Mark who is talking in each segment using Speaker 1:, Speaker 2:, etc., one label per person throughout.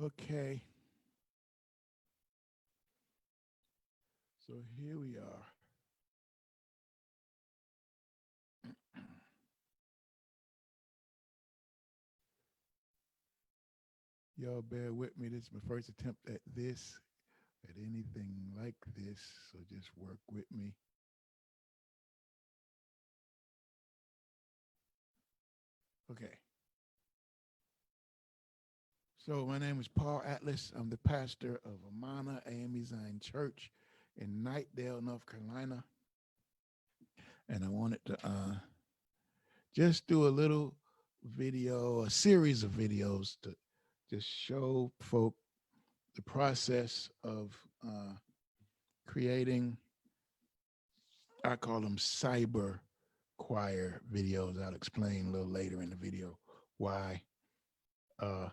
Speaker 1: Okay, so here we are. Y'all bear with me. This is my first attempt at this, at anything like this. So just work with me. Okay. So my name is Paul Atlas. I'm the pastor of Amanah AME Zion Church in Knightdale, North Carolina. And I wanted to just do a little video, a series of videos to just show folk the process of creating, I call them cyber choir videos. I'll explain a little later in the video why. Uh,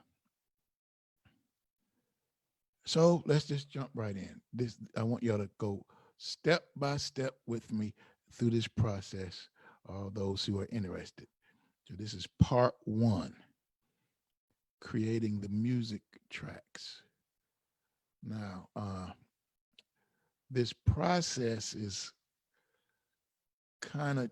Speaker 1: so let's just jump right in. This I want y'all to go step by step with me through this process. All those who are interested. So this is part one, creating the music tracks. Now, this process is kind of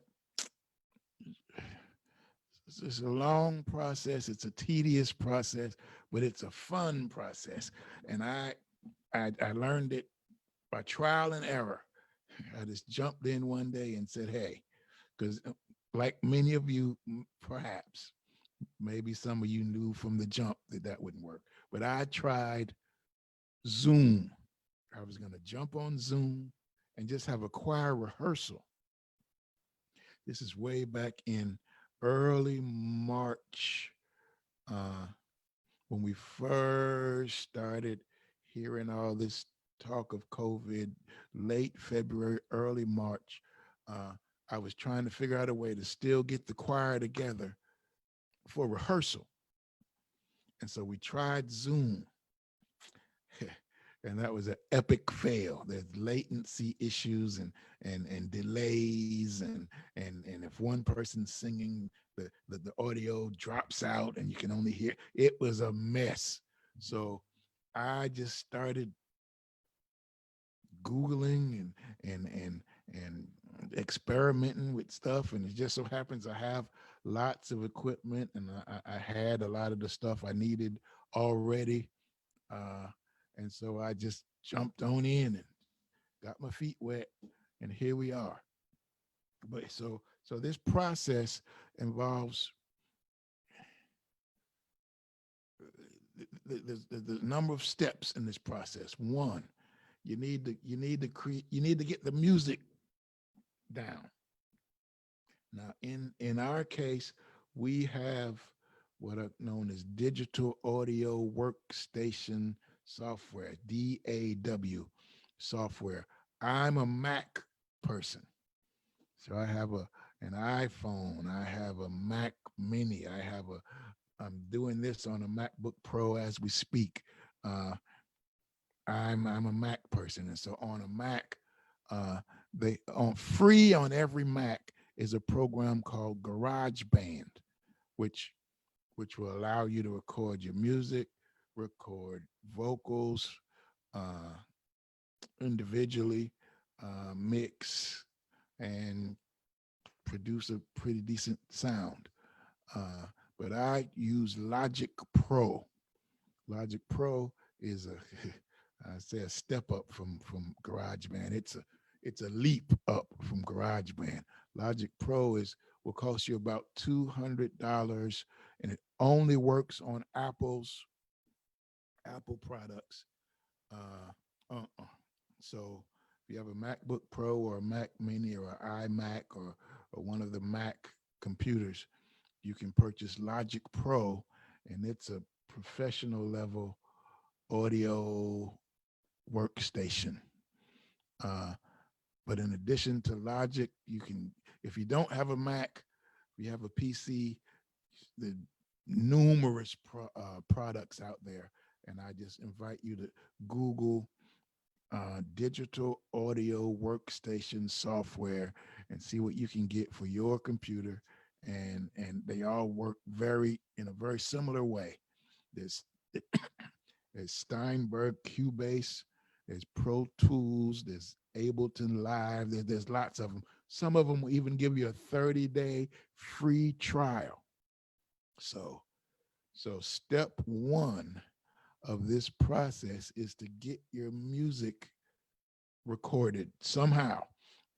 Speaker 1: it's a long process. It's a tedious process, but it's a fun process. And I learned it by trial and error. I just jumped in one day and said, "Hey," because like many of you, perhaps, maybe some of you knew from the jump that that wouldn't work. But I tried Zoom. I was going to jump on Zoom and just have a choir rehearsal. This is way back in early March, uh, when we first started hearing all this talk of COVID, late February, early March. uh, I was trying to figure out a way to still get the choir together for rehearsal. And so we tried Zoom. And that was an epic fail. There's latency issues and delays and if one person's singing, the audio drops out and you can only hear. It was a mess. So I just started Googling and experimenting with stuff. And it just so happens I have lots of equipment, and I had a lot of the stuff I needed already. Uh, and so I just jumped on in and got my feet wet, and here we are. But so this process involves the number of steps in this process. One, you need to get the music down. Now, in our case, we have what are known as digital audio workstation software, DAW software. I'm a Mac person, so I have an iPhone, I have a Mac Mini, I'm doing this on a MacBook Pro as we speak. Uh, I'm a Mac person, and so on a Mac, they on free on every Mac is a program called GarageBand, which which will allow you to record your music, record vocals uh, individually, mix, and produce a pretty decent sound. Uh, but I use Logic Pro. Logic Pro is a I say a step up from GarageBand. It's a leap up from GarageBand. Logic Pro is will cost you about $200, and it only works on Apple products. Uh, uh-uh. So if you have a MacBook Pro or a Mac Mini or an iMac or one of the Mac computers, you can purchase Logic Pro, and it's a professional level audio workstation. Uh, but in addition to Logic, you can, if you don't have a Mac, if you have a PC, the numerous products out there. And I just invite you to Google digital audio workstation software and see what you can get for your computer. And they all work very in a very similar way. There's There's Steinberg, Cubase, there's Pro Tools, there's Ableton Live, there's lots of them. Some of them will even give you a 30-day free trial. So, so step one of this process is to get your music recorded somehow.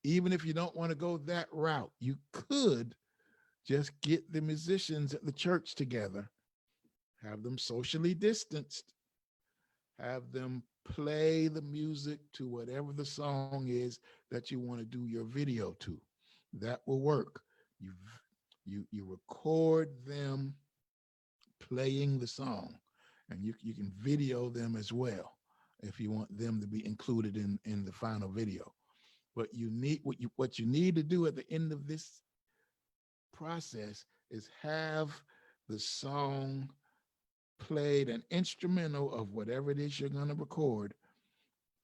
Speaker 1: Even if you don't want to go that route, you could just get the musicians at the church together, have them socially distanced, have them play the music to whatever the song is that you want to do your video to. That will work. You you record them playing the song, and you can video them as well if you want them to be included in the final video. But you need what you need to do at the end of this process is have the song played, an instrumental of whatever it is you're going to record,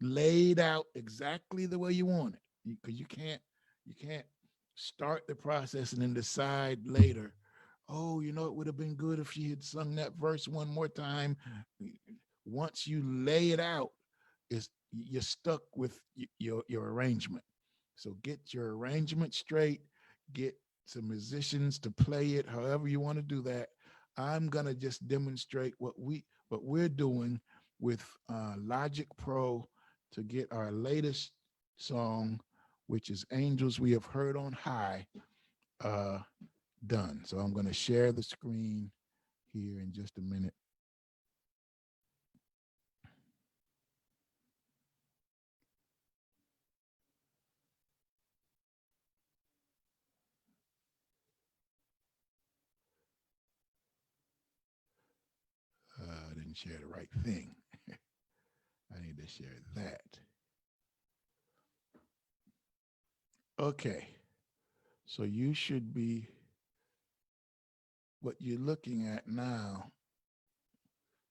Speaker 1: laid out exactly the way you want it, because you can't start the process and then decide later, oh, it would have been good if she had sung that verse one more time. Once you lay it out, is you're stuck with your arrangement. So get your arrangement straight, get some musicians to play it however you want to do that. I'm gonna just demonstrate what we're doing with Logic Pro to get our latest song, which is Angels We Have Heard on High, uh, done. So I'm going to share the screen here in just a minute. I didn't share the right thing. I need to share that. Okay. So you should be, what you're looking at now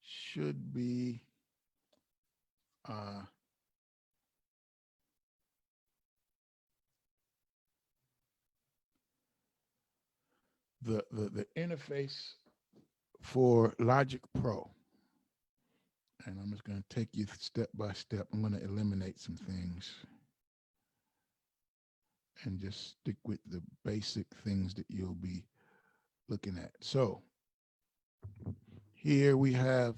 Speaker 1: should be uh, the interface for Logic Pro. And I'm just going to take you step by step. I'm going to eliminate some things and just stick with the basic things that you'll be looking at. So here we have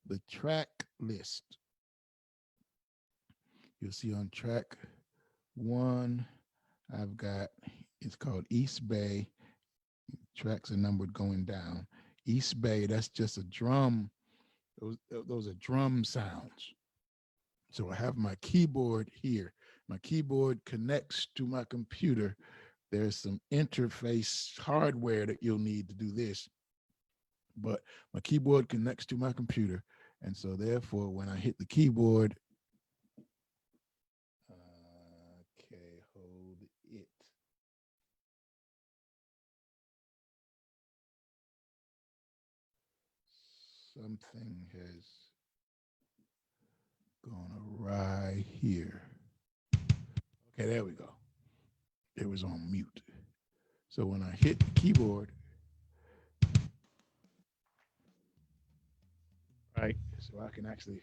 Speaker 1: the track list. You'll see on track 1, I've got, it's called East Bay. Tracks are numbered going down. East Bay, that's just a drum. Those are drum sounds. So I have my keyboard here. My keyboard connects to my computer. There's some interface hardware that you'll need to do this, but my keyboard connects to my computer. And so therefore, when I hit the keyboard, okay, hold it. Something has gone awry here. Okay, there we go. It was on mute. So when I hit the keyboard, right, so I can actually,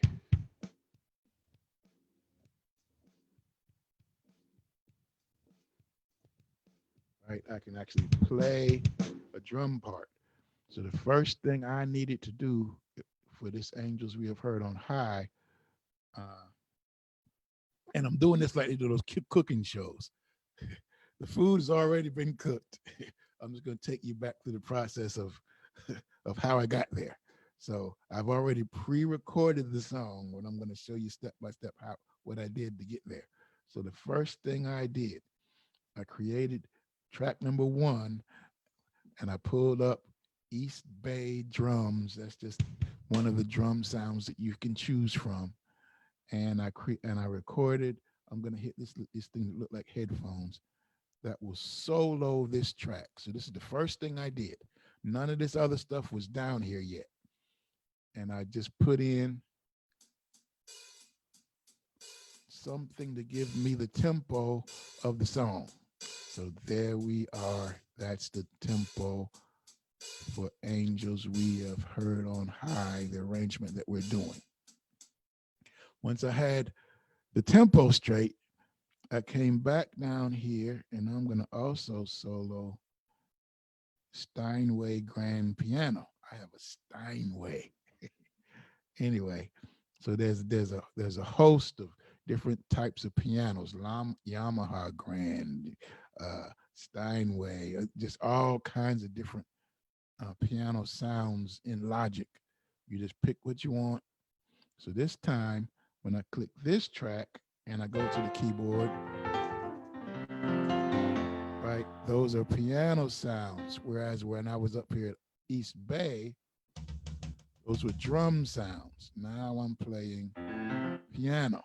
Speaker 1: right, I can actually play a drum part. So the first thing I needed to do for this Angels We Have Heard on High, uh, and I'm doing this like they do those cooking shows. The food's already been cooked. I'm just going to take you back through the process of of how I got there. So I've already pre-recorded the song, and I'm going to show you step by step how what I did to get there. So the first thing I did, I created track number 1, and I pulled up East Bay drums. That's just one of the drum sounds that you can choose from. And I recorded. I'm going to hit this thing that look like headphones that will solo this track. So this is the first thing I did. None of this other stuff was down here yet. And I just put in something to give me the tempo of the song. So there we are. That's the tempo for Angels We Have Heard on High, the arrangement that we're doing. Once I had the tempo straight, I came back down here, and I'm going to also solo Steinway grand piano. I have a Steinway. Anyway, so there's a host of different types of pianos, Yamaha grand, Steinway, just all kinds of different piano sounds in Logic. You just pick what you want. So this time, when I click this track and I go to the keyboard, right, those are piano sounds. Whereas when I was up here at East Bay, those were drum sounds. Now I'm playing piano.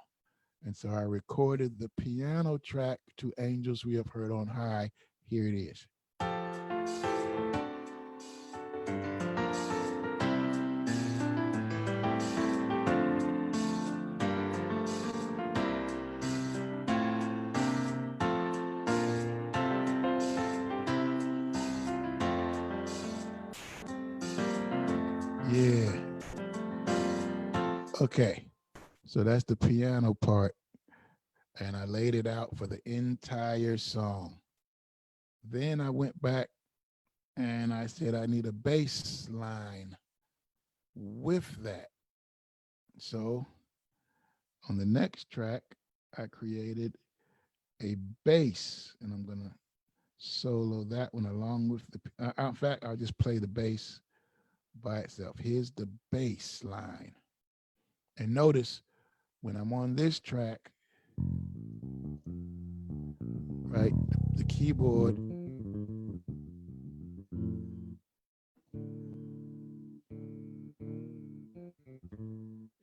Speaker 1: And so I recorded the piano track to Angels We Have Heard on High. Here it is. Yeah. Okay. So that's the piano part. And I laid it out for the entire song. Then I went back and I said, I need a bass line with that. So on the next track, I created a bass, and I'm going to solo that one along with the, in fact, I'll just play the bass by itself. Here's the bass line. And notice when I'm on this track, right, the keyboard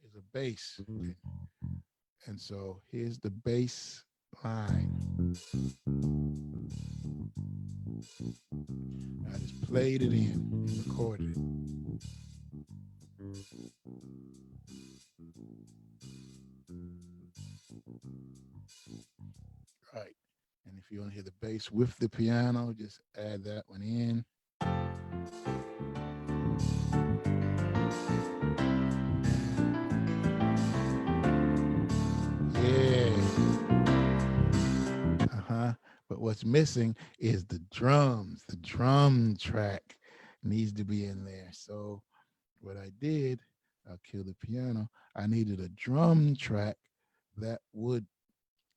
Speaker 1: is a bass. And so here's the bass line. I just played it in and recorded it. Right. And if you want to hear the bass with the piano, just add that one in. Yeah. But what's missing is the drums. The drum track needs to be in there. So what I did, I'll kill the piano. I needed a drum track that would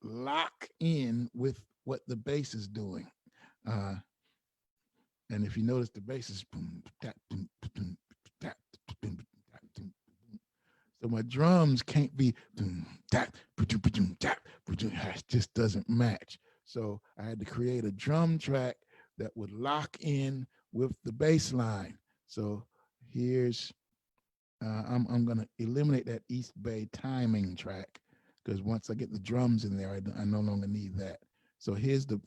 Speaker 1: lock in with what the bass is doing. And if you notice, the bass is boom, tap, boom, boom, tap, boom, tap, boom. So my drums can't be tap, tap, it just doesn't match. So I had to create a drum track that would lock in with the bass line. So here's, I'm going to eliminate that East Bay timing track, because once I get the drums in there, I no longer need that. So here's the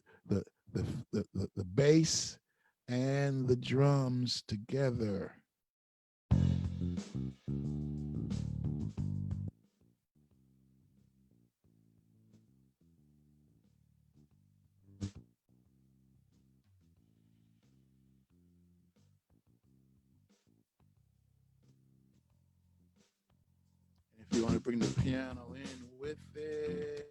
Speaker 1: bass and the drums together. If you want to bring the piano in with it.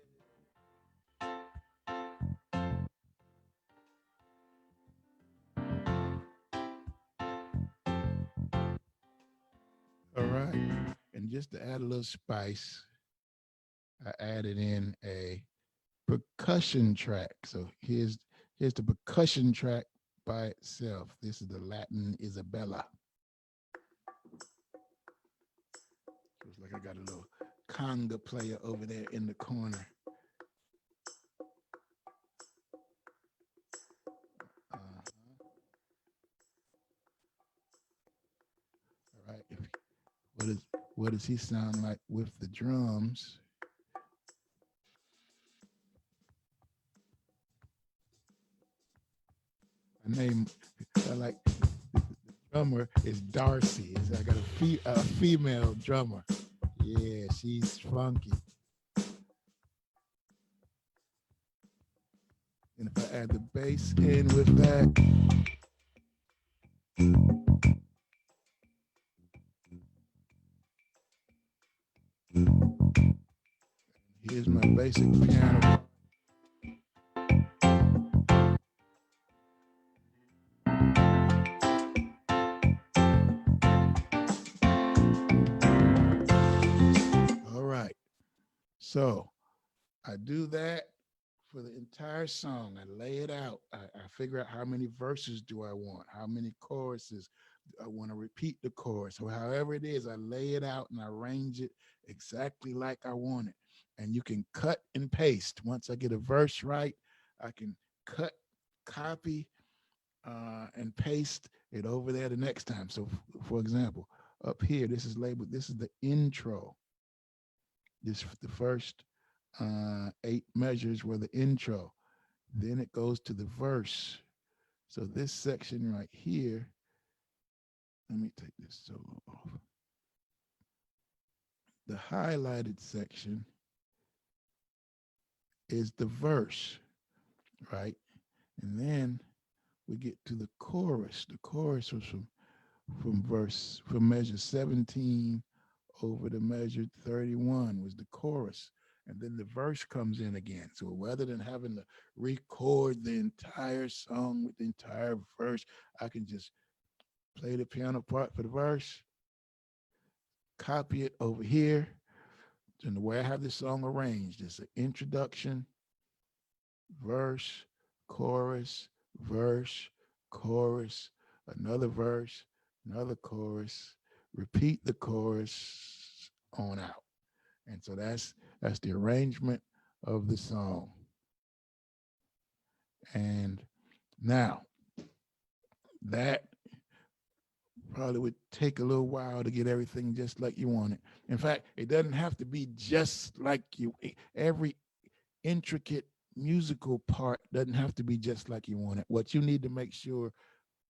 Speaker 1: All right. And just to add a little spice, I added in a percussion track. So here's the percussion track by itself. This is the Latin Isabella. Looks like I got a little conga player over there in the corner. All right. What does he sound like with the drums? My name, I like the drummer is Darcy. I got a female drummer. Yeah, she's funky. And if I add the bass in with that, basic piano. All right. So I do that for the entire song. I lay it out. I figure out how many verses do I want, how many choruses. I want to repeat the chorus. So however it is, I lay it out and I arrange it exactly like I want it. And you can cut and paste. Once I get a verse right, I can cut, copy, and paste it over there the next time. So for example, up here, this is labeled, this is the intro. This the first 8 measures were the intro. Then it goes to the verse. So this section right here, let me take this solo off. The highlighted section is the verse, right? And then we get to the chorus. The chorus was from measure 17 over to measure 31 was the chorus. And then the verse comes in again. So rather than having to record the entire song with the entire verse, I can just play the piano part for the verse, copy it over here. And the way I have this song arranged is an introduction, verse, chorus, verse, chorus, another verse, another chorus, repeat the chorus on out. And so that's the arrangement of the song. And now that probably would take a little while to get everything just like you want it. In fact, it doesn't have to be just like you. Every intricate musical part doesn't have to be just like you want it. What you need to make sure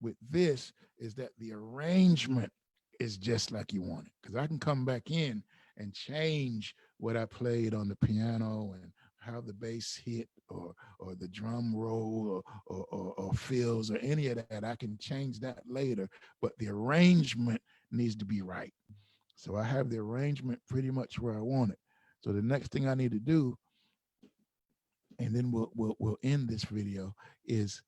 Speaker 1: with this is that the arrangement is just like you want it. Because I can come back in and change what I played on the piano and how the bass hit or the drum roll or fills or any of that. I can change that later, but the arrangement needs to be right. So I have the arrangement pretty much where I want it. So the next thing I need to do, and then we'll end this video, is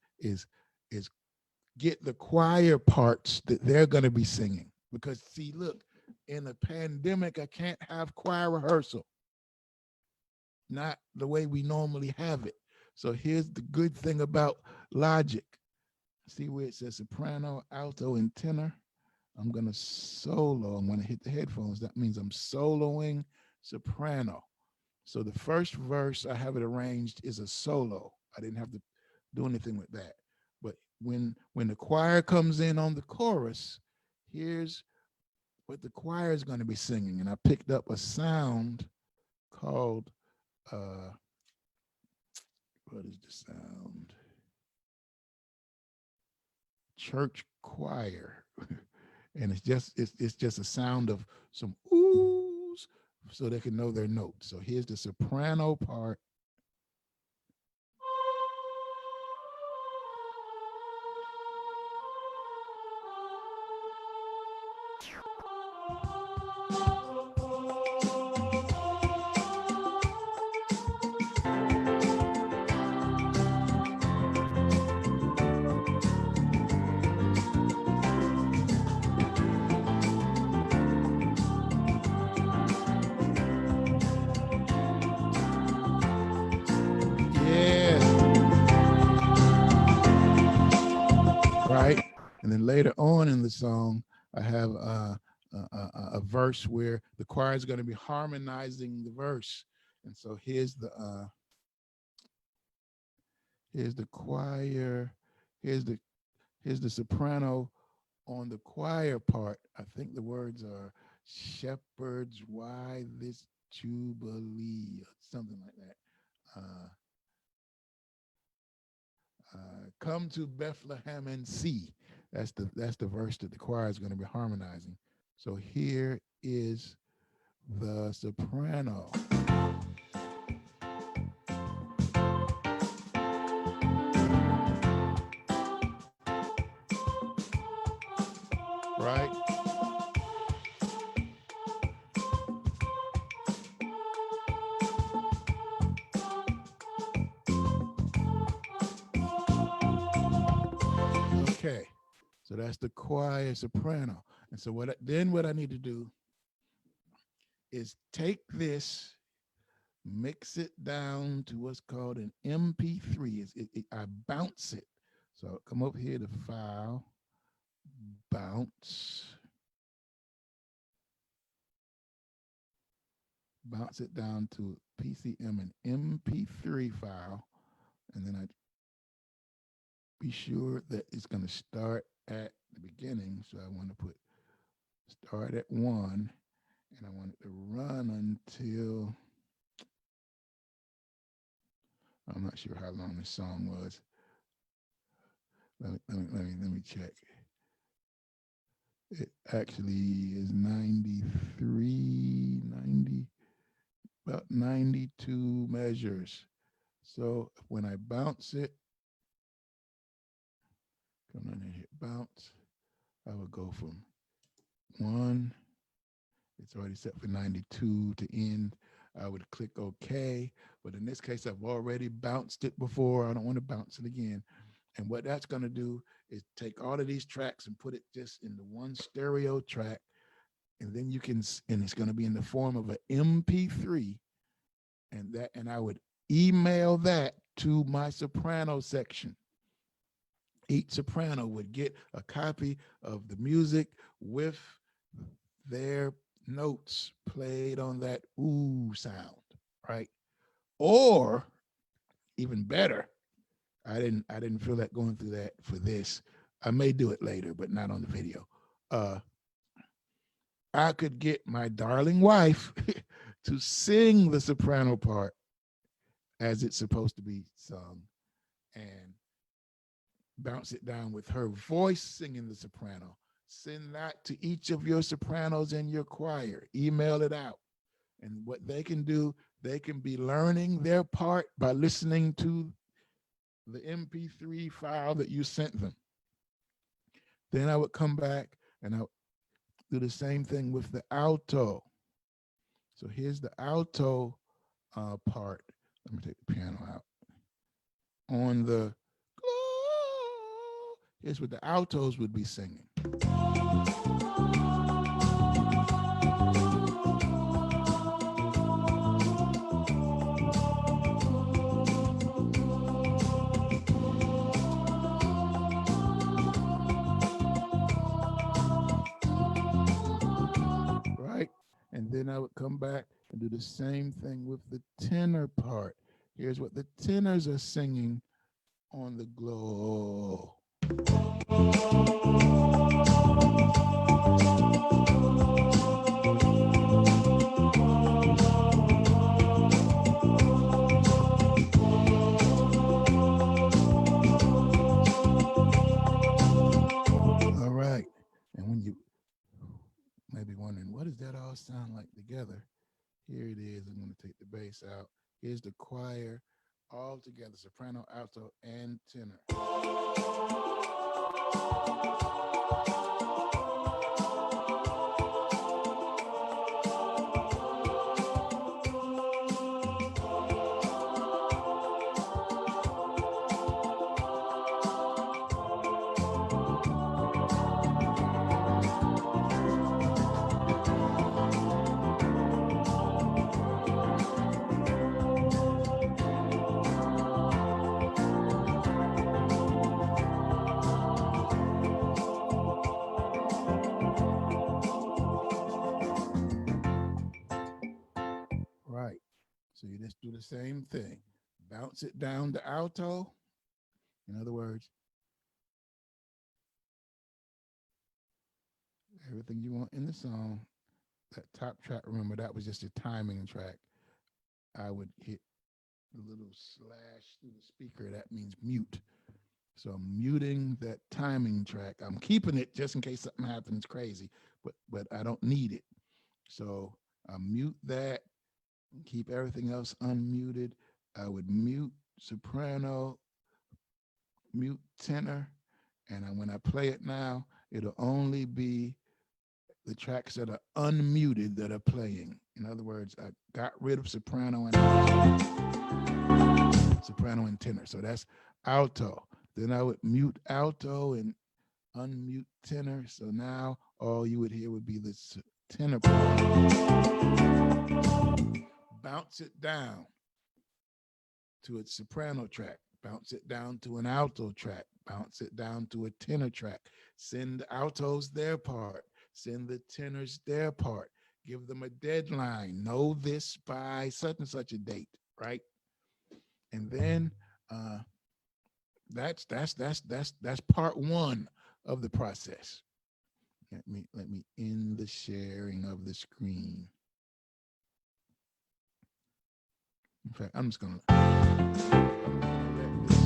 Speaker 1: get the choir parts that they're going to be singing. Because see, look, in a pandemic, I can't have choir rehearsal. Not the way we normally have it. So here's the good thing about Logic. See where it says soprano, alto, and tenor? I'm going to solo. I'm going to hit the headphones. That means I'm soloing soprano. So the first verse I have it arranged is a solo. I didn't have to do anything with that. But when the choir comes in on the chorus, here's what the choir is going to be singing. And I picked up a sound called, what is the sound? Church choir. And it's just a sound of some oohs so they can know their notes. So here's the soprano part. Right? And then later on in the song, I have a verse where the choir is going to be harmonizing the verse. And so here's the choir, here's the soprano on the choir part. I think the words are "Shepherds, why this jubilee," or something like that. Come to Bethlehem and see. That's the verse that the choir is going to be harmonizing. So here is the soprano. Right? Okay. So that's the choir soprano. And so what I need to do is take this, mix it down to what's called an MP3. I bounce it. So come over here to File, Bounce it down to PCM and MP3 file, and then I be sure that it's going to start at the beginning. So I want to put start at 1, and I want it to run until, I'm not sure how long this song was. Let me check. It actually is 90, about 92 measures. So when I bounce it, come on and hit bounce, I would go from 1, it's already set for 92 to end. I would click OK, but in this case, I've already bounced it before. I don't want to bounce it again. And what that's going to do is take all of these tracks and put it just into one stereo track. And then you can, and it's going to be in the form of an MP3. And I would email that to my soprano section. Each soprano would get a copy of the music with their notes played on that ooh sound, right? Or even better, I didn't feel like going through that for this. I may do it later, but not on the video. I could get my darling wife to sing the soprano part as it's supposed to be sung, and bounce it down with her voice singing the soprano. Send that to each of your sopranos in your choir. Email it out. And what they can do, they can be learning their part by listening to the MP3 file that you sent them. Then I would come back and I would do the same thing with the alto. So here's the alto part. Let me take the piano out. On the, here's what the altos would be singing. Right? And then I would come back and do the same thing with the tenor part. Here's what the tenors are singing on the glow. All right. And when you may be wondering, what does that all sound like together? Here it is. I'm going to take the bass out. Here's the choir all together, soprano, alto, and tenor. Right. So you just do the same thing. Bounce it down to alto. In other words, everything you want in the song. That top track, remember, that was just a timing track. I would hit the little slash through the speaker. That means mute. So I'm muting that timing track. I'm keeping it just in case something happens crazy, but I don't need it. So I mute that, keep everything else unmuted. I would mute soprano, mute tenor, and when I play it now, it'll only be the tracks that are unmuted that are playing. In other words, I got rid of soprano and tenor. So that's alto. Then I would mute alto and unmute tenor. So now all you would hear would be the tenor part. Bounce it down to its soprano track, bounce it down to an alto track, bounce it down to a tenor track, send the altos their part, send the tenors their part, give them a deadline, know this by such and such a date, right? And then that's part one of the process. Let me end the sharing of the screen. In fact, I'm just gonna let this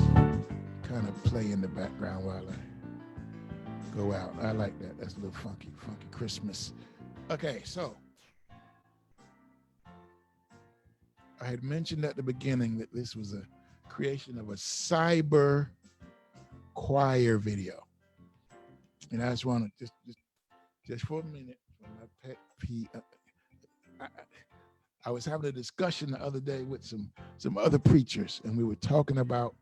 Speaker 1: kind of play in the background while I go out. I like that. That's a little funky Christmas. Okay, so I had mentioned at the beginning that this was a creation of a cyber choir video. And I just want to just for a minute, for my pet peeve. I was having a discussion the other day with some other preachers, and we were talking about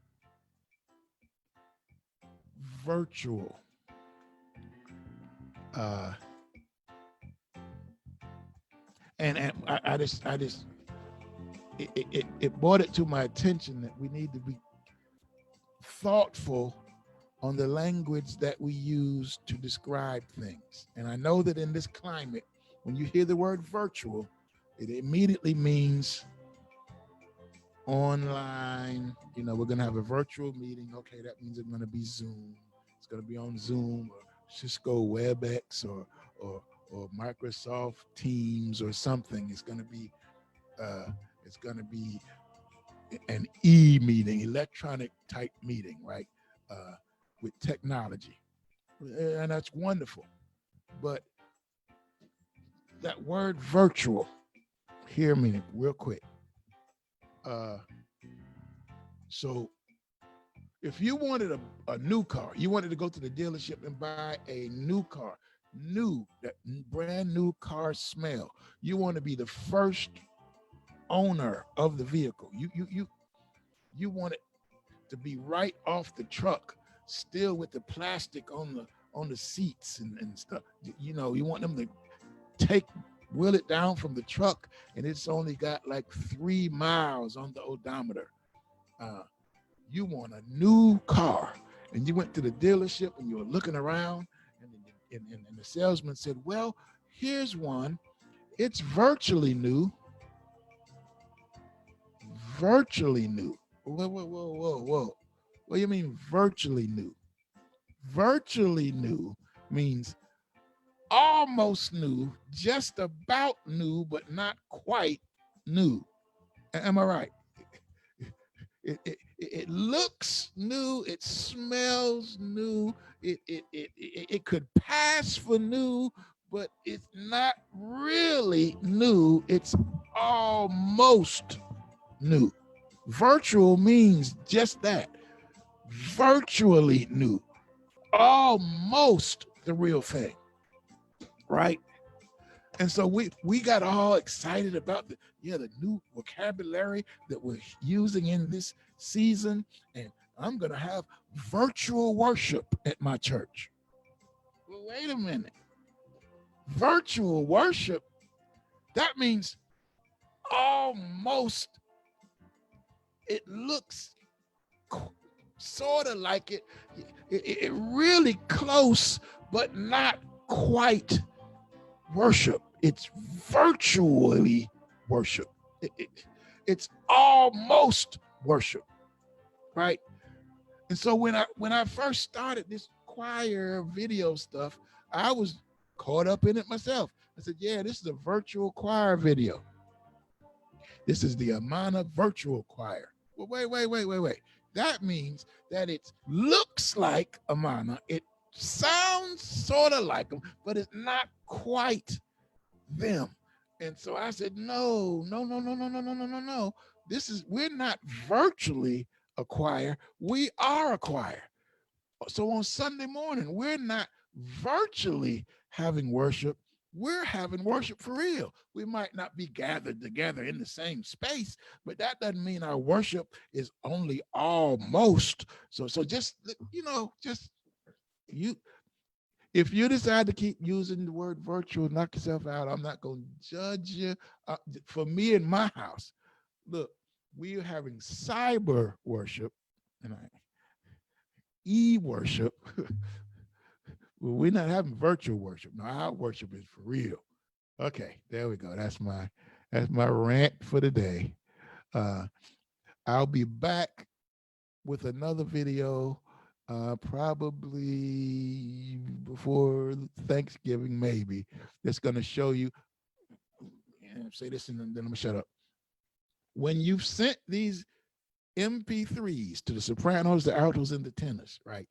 Speaker 1: virtual and I just it brought it to my attention that we need to be thoughtful on the language that we use to describe things. And I know that in this climate, when you hear the word virtual, it immediately means online. You know, we're going to have a virtual meeting. Okay, that means it's going to be Zoom. It's going to be on Zoom or Cisco WebEx or Microsoft Teams or something. It's going to be an e-meeting, electronic type meeting, right? With technology. And that's wonderful. But that word virtual, hear me real quick. So if you wanted a new car, you wanted to go to the dealership and buy a new car, that brand new car smell, you want to be the first owner of the vehicle. You want it to be right off the truck, still with the plastic on the seats and stuff. You know, you want them to wheel it down from the truck, and it's only got like 3 miles on the odometer. You want a new car, and you went to the dealership and you were looking around, and the salesman said, well, here's one. It's virtually new. Virtually new. Whoa. What do you mean virtually new? Virtually new means almost new, just about new, but not quite new. Am I right? It looks new, it smells new, it could pass for new, but it's not really new, it's almost new. Virtual means just that. Virtually new. Almost the real thing. Right? And so we got all excited about the new vocabulary that we're using in this season. And I'm going to have virtual worship at my church. Well, wait a minute. Virtual worship, that means almost, it looks sort of like it really close, but not quite worship. It's virtually worship. It's almost worship, right? And so when I first started this choir video stuff, I was caught up in it myself. I said, yeah, this is a virtual choir video. This is the Amanah virtual choir. Well, wait. That means that it looks like Amanah. It sounds sort of like them, but it's not quite them. And so I said, no. We're not virtually a choir. We are a choir. So on Sunday morning, we're not virtually having worship. We're having worship for real. We might not be gathered together in the same space, but that doesn't mean our worship is only almost. So just, If you decide to keep using the word virtual, knock yourself out. I'm not going to judge you. For me in my house, look, we are having cyber worship and worship. Well, we're not having virtual worship. No, our worship is for real. Okay, there we go. That's my rant for the day. Uh, I'll be back with another video probably before Thanksgiving, maybe. That's going to show you. Say this and then I'm going to shut up. When you've sent these MP3s to the sopranos, the altos, and the tenors, right?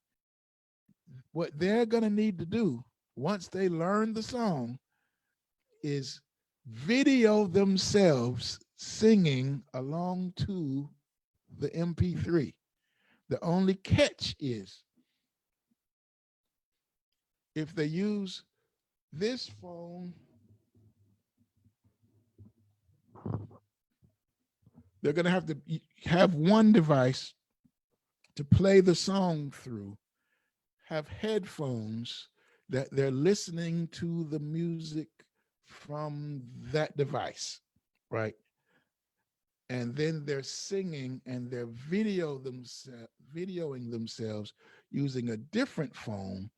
Speaker 1: What they're going to need to do once they learn the song is video themselves singing along to the MP3. The only catch is if they use this phone, they're going to have one device to play the song through, have headphones that they're listening to the music from that device, right? And then they're singing and they're videoing themselves using a different phone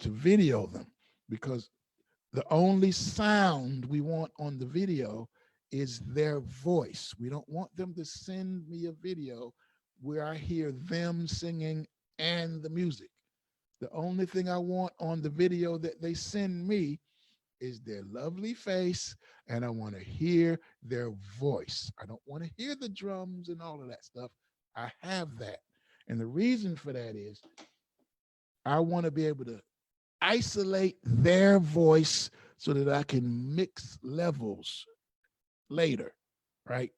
Speaker 1: to video them, because the only sound we want on the video is their voice. We don't want them to send me a video where I hear them singing and the music. The only thing I want on the video that they send me is their lovely face, and I want to hear their voice. I don't want to hear the drums and all of that stuff. I have that. And the reason for that is I want to be able to isolate their voice so that I can mix levels later, right?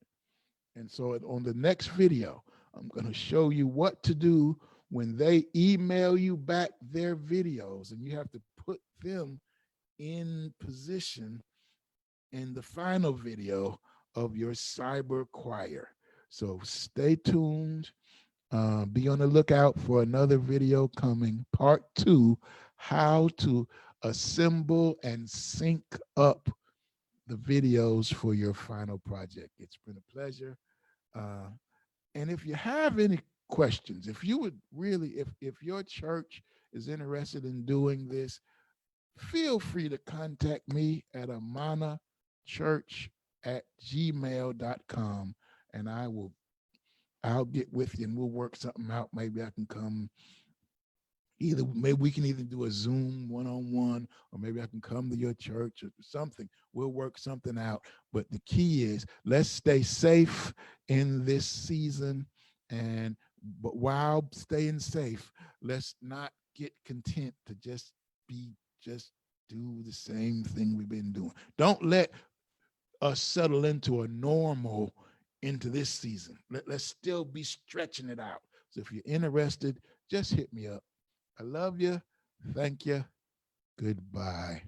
Speaker 1: And so on the next video, I'm going to show you what to do when they email you back their videos, and you have to put them in position in the final video of your cyber choir. So stay tuned. Be on the lookout for another video coming, part 2, how to assemble and sync up the videos for your final project. It's been a pleasure. Uh, and if you have any questions, if you would really, if your church is interested in doing this, feel free to contact me at amanahchurch@gmail.com, and I'll get with you and we'll work something out. Maybe I can come maybe we can either do a Zoom one-on-one, or maybe I can come to your church or something. We'll work something out. But the key is let's stay safe in this season. But while staying safe, let's not get content to just do the same thing we've been doing. Don't let us settle into a normal into this season. Let's still be stretching it out. So if you're interested, just hit me up. I love you. Thank you. Goodbye.